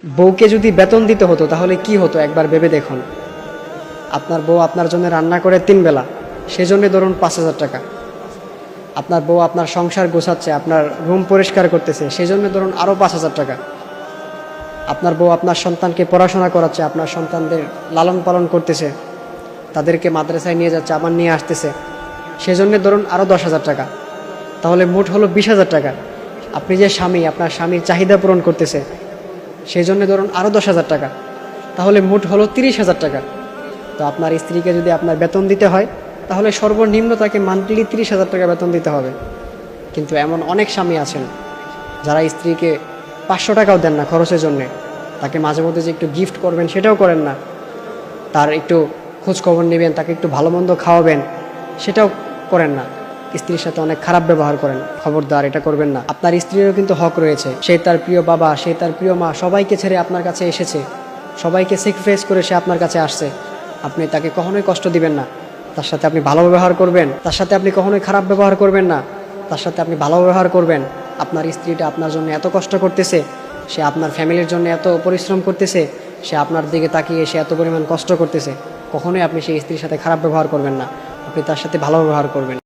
বউকে যদি বেতন দিতে হতো তাহলে কি হতো একবার ভেবে দেখুন। আপনার বউ আপনার জন্য রান্না করে 3 বেলা, সেজন্য ধরুন 5,000 টাকা। আপনার বউ আপনার সংসার গোছাচ্ছে, আপনার রুম পরিষ্কার করতেছে, সেজন্য ধরুন আরও 5,000 টাকা। আপনার বউ আপনার সন্তানকে পড়াশোনা করাচ্ছে, আপনার সন্তানদের লালন পালন করতেছে, তাদেরকে মাদ্রাসায় নিয়ে যাচ্ছে, আবার নিয়ে আসতেছে, সেজন্য ধরুন আরও 10,000 টাকা। তাহলে মোট হলো 20,000 টাকা। আপনি যে স্বামী, আপনার স্বামীর চাহিদা পূরণ করতেছে, সেই জন্য ধরুন আরও 10,000 টাকা। তাহলে মোট হলো 30,000 টাকা। তো আপনার স্ত্রীকে যদি আপনার বেতন দিতে হয় তাহলে সর্বনিম্ন তাকে মান্থলি 30,000 টাকা বেতন দিতে হবে। কিন্তু এমন অনেক স্বামী আছেন যারা স্ত্রীকে 500 টাকাও দেন না খরচের জন্যে। তাকে মাঝে মধ্যে যে একটু গিফট করবেন সেটাও করেন না, তার একটু খোঁজখবর নেবেন, তাকে একটু ভালো মন্দ খাওয়াবেন সেটাও করেন না। স্ত্রীর সাথে অনেক খারাপ ব্যবহার করেন। খবরদার, এটা করবেন না। আপনার স্ত্রীরও কিন্তু হক রয়েছে। সে তার প্রিয় বাবা, সে তার প্রিয় মা, সবাইকে ছেড়ে আপনার কাছে এসেছে, সবাইকে স্যাক্রিফাইস করে সে আপনার কাছে আসছে। আপনি তাকে কখনোই কষ্ট দিবেন না। তার সাথে আপনি ভালো ব্যবহার করবেন, তার সাথে আপনি কখনোই খারাপ ব্যবহার করবেন না, তার সাথে আপনি ভালো ব্যবহার করবেন। আপনার স্ত্রীটা আপনার জন্য এত কষ্ট করতেছে, সে আপনার ফ্যামিলির জন্য এত পরিশ্রম করতেছে, সে আপনার দিকে তাকিয়ে সে এত পরিমাণ কষ্ট করতেছে, কখনোই আপনি সেই স্ত্রীর সাথে খারাপ ব্যবহার করবেন না। আপনি তার সাথে ভালো ব্যবহার করবেন।